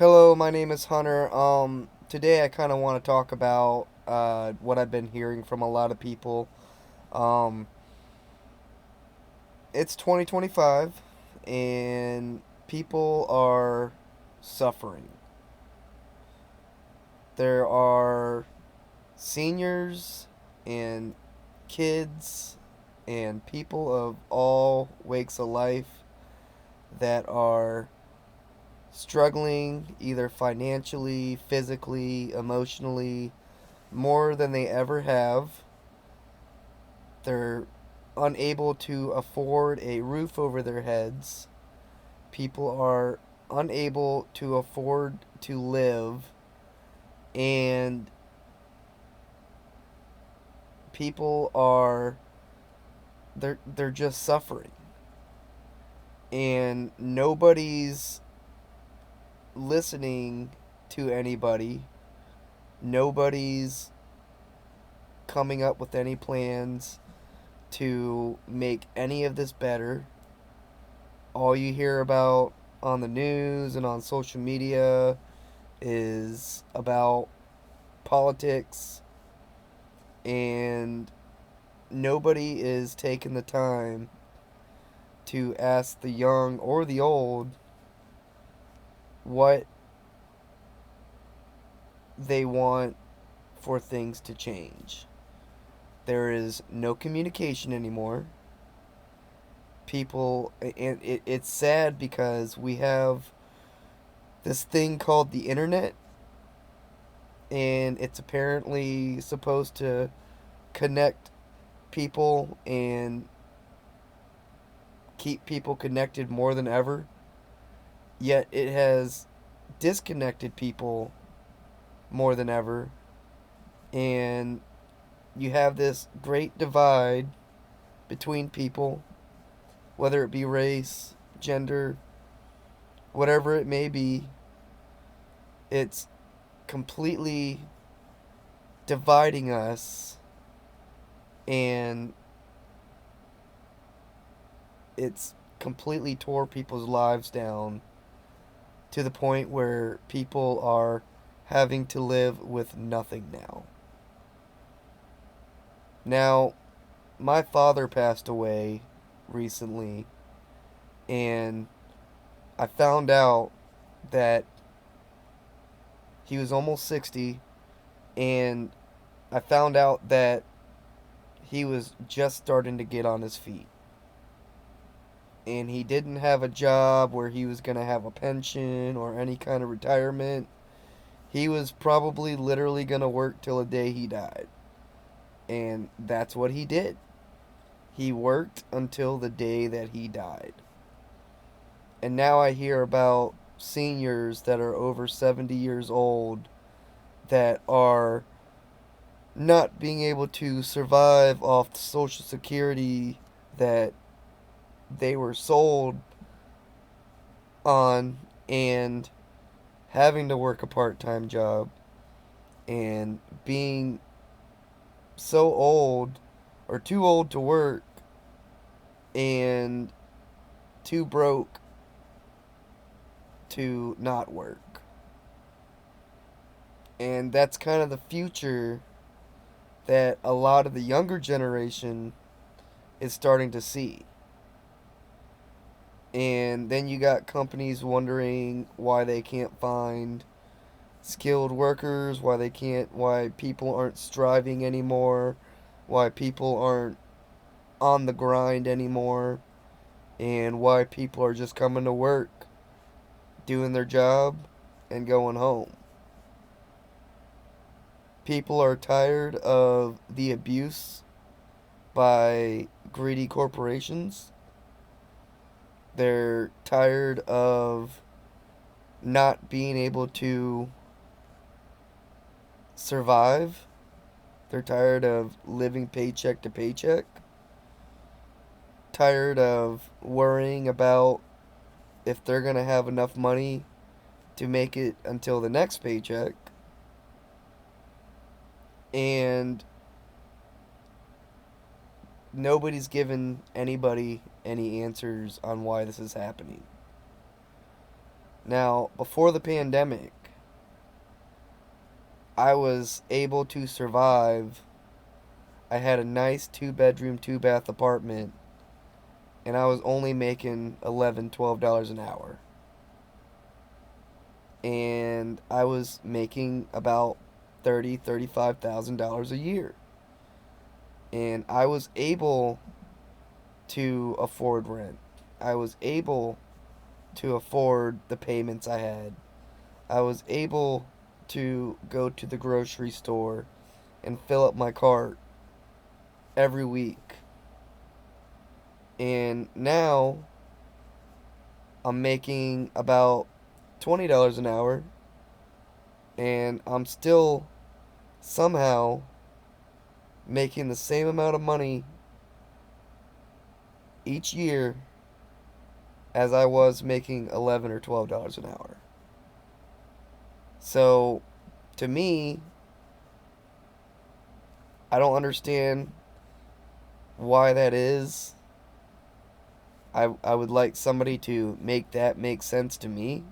Hello, my name is Hunter. Today I kind of want to talk about what I've been hearing from a lot of people. Um, it's 2025 and people are suffering. There are seniors and kids and people of all wakes of life that are struggling either financially, physically, emotionally, more than they ever have. They're unable to afford a roof over their heads. People are unable to afford to live, and people are they're just suffering. And nobody's listening to anybody. Nobody's coming up with any plans to make any of this better. All you hear about on the news and on social media is about politics, and nobody is taking the time to ask the young or the old what they want for things to change. There is no communication anymore. And it's sad because we have this thing called the internet, and it's apparently supposed to connect people and keep people connected more than ever. Yet it has disconnected people more than ever. And you have this great divide between people, whether it be race, gender, whatever it may be. It's completely dividing us, and it's completely tore people's lives down to the point where people are having to live with nothing now. Now, my father passed away recently, and I found out that he was almost 60, and I found out that he was just starting to get on his feet. And he didn't have a job where he was going to have a pension or any kind of retirement. He was probably literally going to work till the day he died. And that's what he did. He worked until the day that he died. And now I hear about seniors that are over 70 years old that are not being able to survive off the Social Security that they were sold on, and having to work a part time job and being so old or too old to work and too broke to not work. And that's kind of the future that a lot of the younger generation is starting to see. And then you got companies wondering why they can't find skilled workers, why people aren't striving anymore, why people aren't on the grind anymore, and why people are just coming to work, doing their job, and going home. People are tired of the abuse by greedy corporations. They're tired of not being able to survive. They're tired of living paycheck to paycheck. Tired of worrying about if they're going to have enough money to make it until the next paycheck. And nobody's given anybody any answers on why this is happening. Now, before the pandemic, I was able to survive. I had a nice 2 bedroom, 2 bath apartment, and I was only making $11, $12 an hour. And I was making about $35,000 a year. And I was able to afford rent. I was able to afford the payments I had. I was able to go to the grocery store and fill up my cart every week. And now I'm making about $20 an hour, and I'm still somehow making the same amount of money each year as I was making $11 or $12 an hour. So, to me, I don't understand why that is. I would like somebody to make that make sense to me.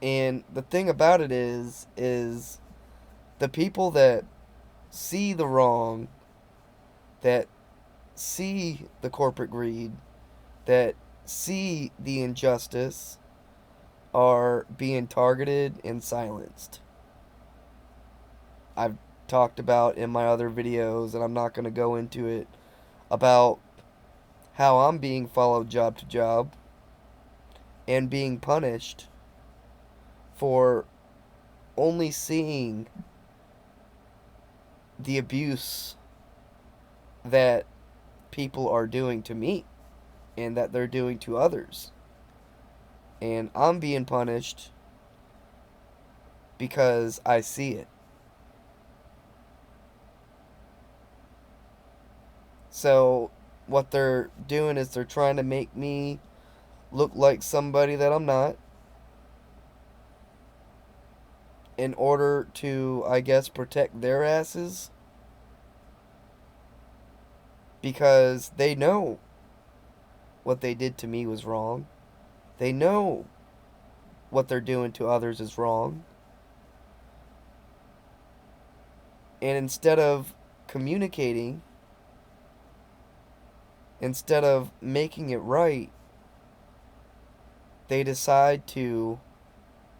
And the thing about it is the people that see the wrong, that see the corporate greed, that see the injustice, are being targeted and silenced. I've talked about in my other videos, and I'm not going to go into it, about how I'm being followed job to job and being punished for only seeing the abuse that people are doing to me and that they're doing to others. And I'm being punished because I see it. So, what they're doing is they're trying to make me look like somebody that I'm not, in order to, I guess, protect their asses, because they know what they did to me was wrong. They know what they're doing to others is wrong. And instead of communicating, instead of making it right, they decide to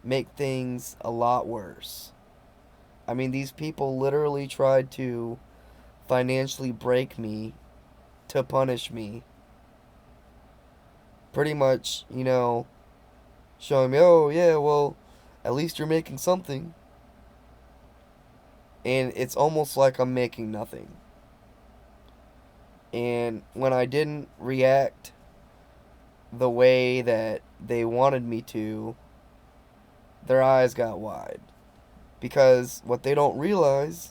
make things a lot worse. I mean, these people literally tried to financially break me to punish me. Pretty much, showing me, oh, yeah, well, at least you're making something. And it's almost like I'm making nothing. And when I didn't react the way that they wanted me to, their eyes got wide. Because what they don't realize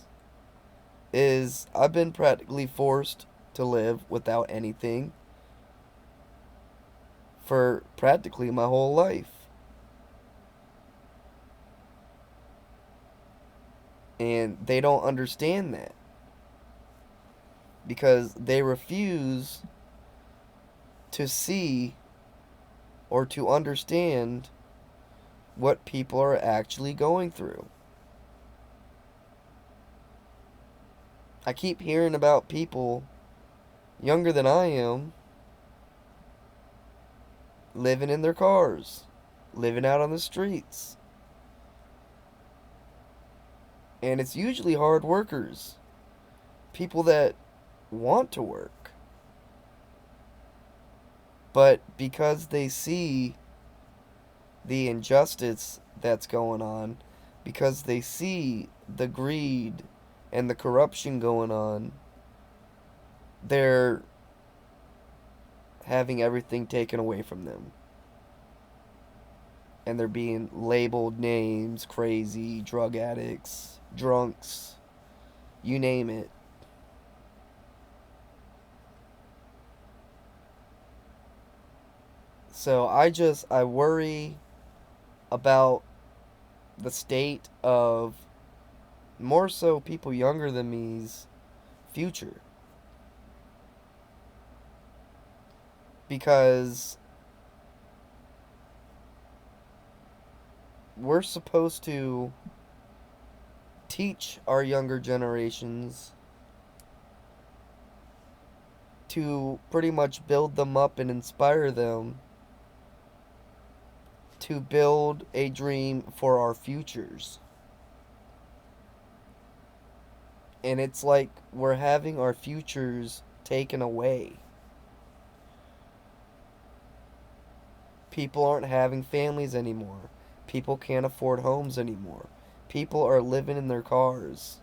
is I've been practically forced to live without anything for practically my whole life. And they don't understand that, because they refuse to see or to understand what people are actually going through. I keep hearing about people younger than I am living in their cars, living out on the streets. And it's usually hard workers, people that want to work. But because they see the injustice that's going on, because they see the greed and the corruption going on, they're having everything taken away from them. And they're being labeled names: crazy, drug addicts, drunks, you name it. So I worry about the state of, more so, people younger than me's future. Because we're supposed to teach our younger generations to pretty much build them up and inspire them to build a dream for our futures. And it's like we're having our futures taken away. People aren't having families anymore. People can't afford homes anymore. People are living in their cars.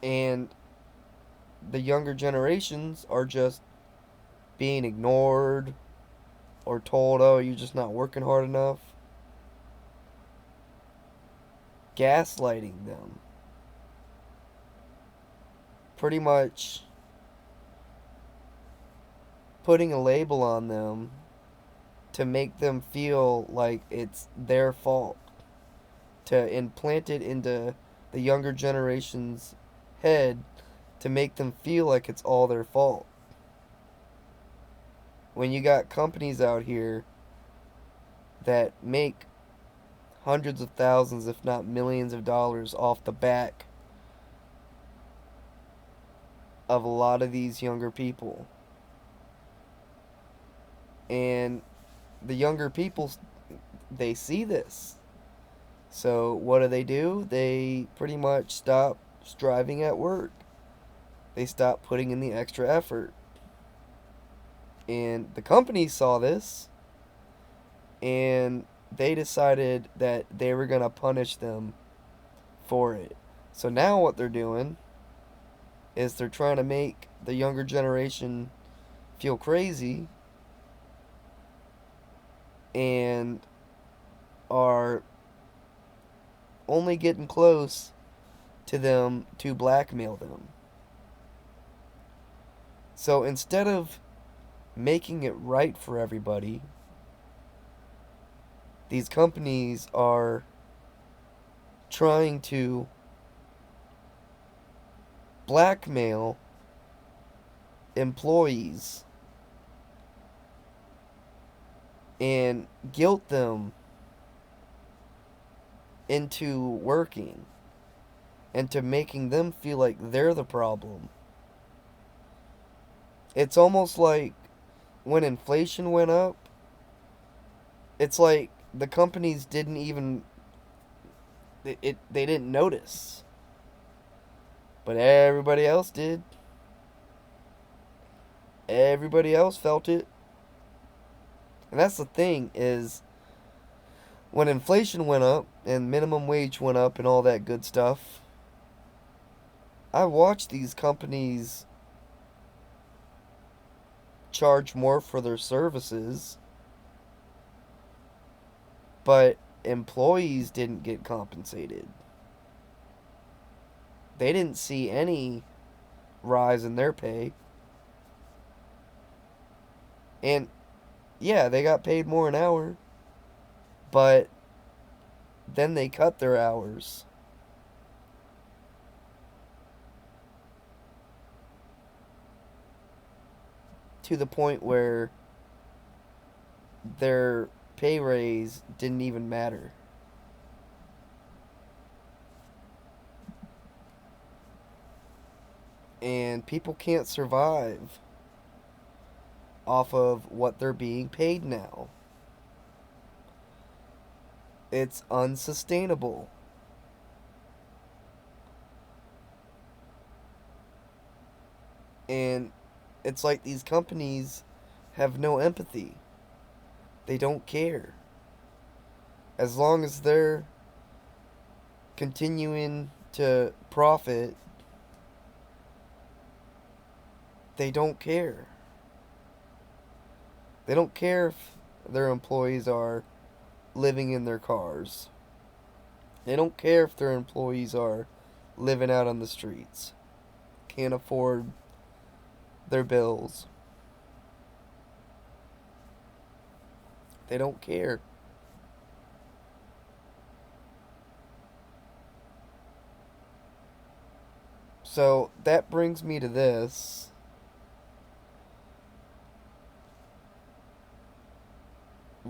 And the younger generations are just being ignored or told, oh, you're just not working hard enough. Gaslighting them. Pretty much putting a label on them to make them feel like it's their fault. To implant it into the younger generation's head to make them feel like it's all their fault. When you got companies out here that make hundreds of thousands, if not millions of dollars off the back of a lot of these younger people. And the younger people, they see this. So what do? They pretty much stop striving at work. They stop putting in the extra effort. And the company saw this and they decided that they were going to punish them for it. So now what they're doing is they're trying to make the younger generation feel crazy and are only getting close to them to blackmail them. So instead of making it right for everybody, these companies are trying to blackmail employees and guilt them into working and to making them feel like they're the problem. It's almost like when inflation went up, it's like the companies didn't even they didn't notice. But everybody else did. Everybody else felt it. And that's the thing is when inflation went up and minimum wage went up and all that good stuff, I watched these companies charge more for their services, but employees didn't get compensated. They didn't see any rise in their pay. And yeah, they got paid more an hour, but then they cut their hours. To the point where their pay raise didn't even matter. And people can't survive off of what they're being paid now. It's unsustainable. And it's like these companies have no empathy. They don't care. As long as they're continuing to profit, they don't care. They don't care if their employees are living in their cars. They don't care if their employees are living out on the streets, can't afford their bills. They don't care. So that brings me to this.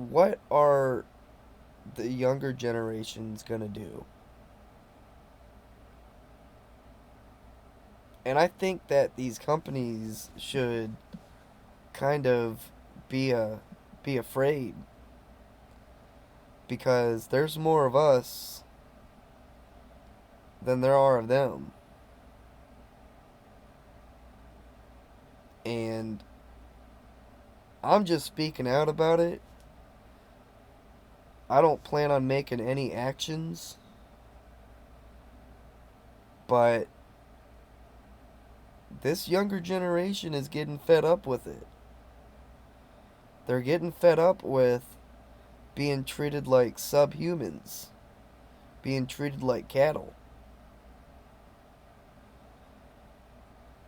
what are the younger generations going to do? And I think that these companies should kind of be be afraid, because there's more of us than there are of them. And I'm just speaking out about it. I don't plan on making any actions, but this younger generation is getting fed up with it. They're getting fed up with being treated like subhumans, being treated like cattle.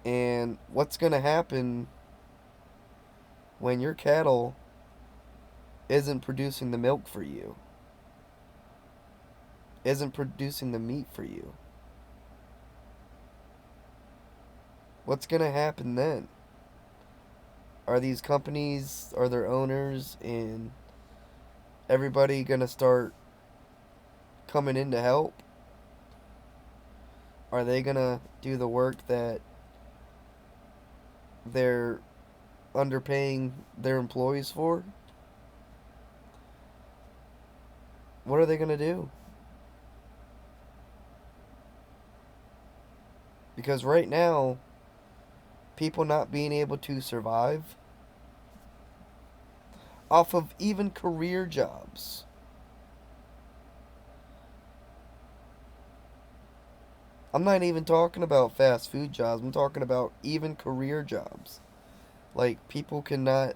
And what's going to happen when your cattle isn't producing the milk for you, isn't producing the meat for you? What's going to happen then? Are these companies, are their owners, and everybody going to start coming in to help? Are they going to do the work that they're underpaying their employees for? What are they going to do? Because right now, people not being able to survive off of even career jobs. I'm not even talking about fast food jobs. I'm talking about even career jobs. Like, people cannot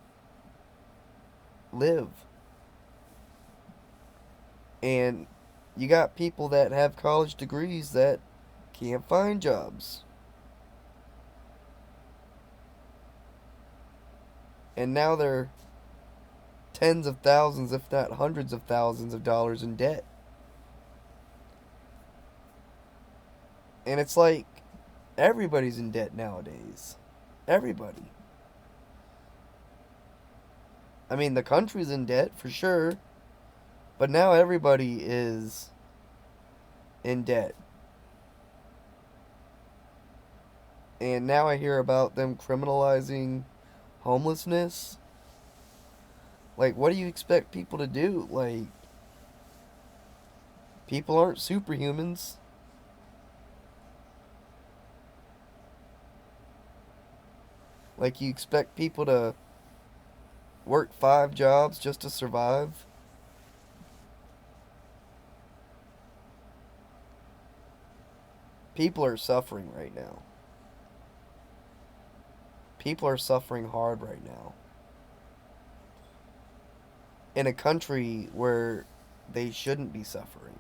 live. And you got people that have college degrees that can't find jobs. And now they're tens of thousands, if not hundreds of thousands of dollars in debt. And it's like everybody's in debt nowadays. Everybody. I mean, the country's in debt for sure, but now everybody is in debt. And now I hear about them criminalizing homelessness. Like, what do you expect people to do? Like, people aren't superhumans. Like, you expect people to work 5 jobs just to survive? People are suffering right now. People are suffering hard right now. In a country where they shouldn't be suffering.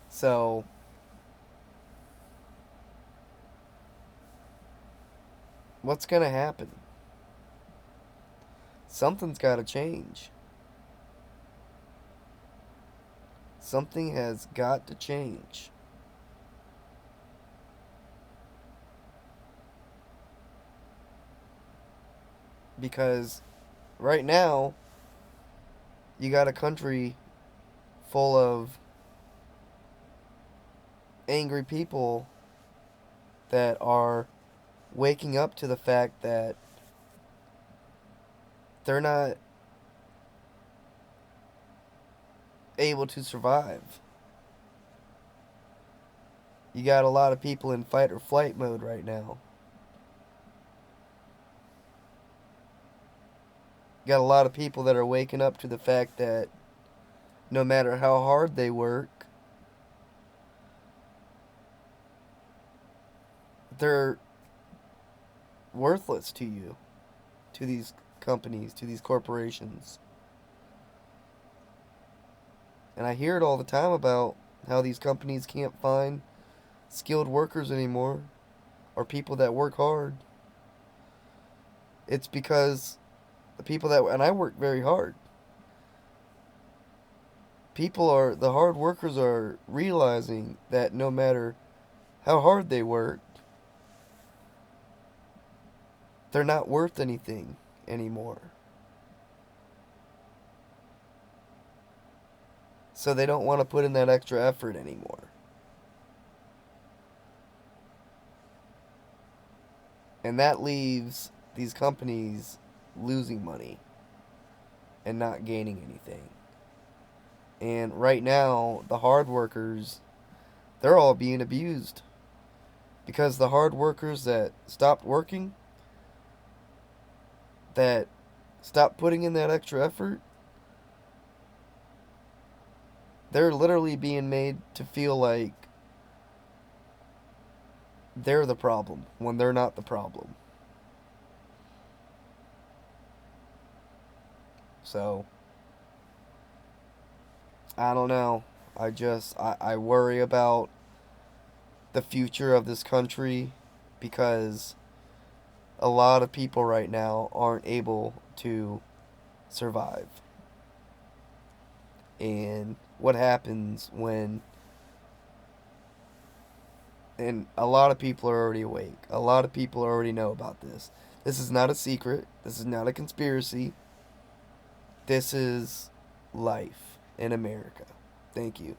So, what's going to happen? Something's got to change. Something has got to change. Because right now, you got a country full of angry people that are waking up to the fact that they're not able to survive. You got a lot of people in fight or flight mode right now. You got a lot of people that are waking up to the fact that no matter how hard they work, they're worthless to you, to these companies, to these corporations. And I hear it all the time about how these companies can't find skilled workers anymore, or people that work hard. It's because the people that, and I work very hard. The hard workers are realizing that no matter how hard they work, they're not worth anything anymore. So they don't want to put in that extra effort anymore. And that leaves these companies losing money and not gaining anything. And right now, the hard workers, they're all being abused. Because the hard workers that stopped working, that stopped putting in that extra effort, they're literally being made to feel like they're the problem when they're not the problem. So, I don't know. I worry about the future of this country because a lot of people right now aren't able to survive. And what happens when, and a lot of people are already awake. A lot of people already know about this. This is not a secret. This is not a conspiracy. This is life in America. Thank you.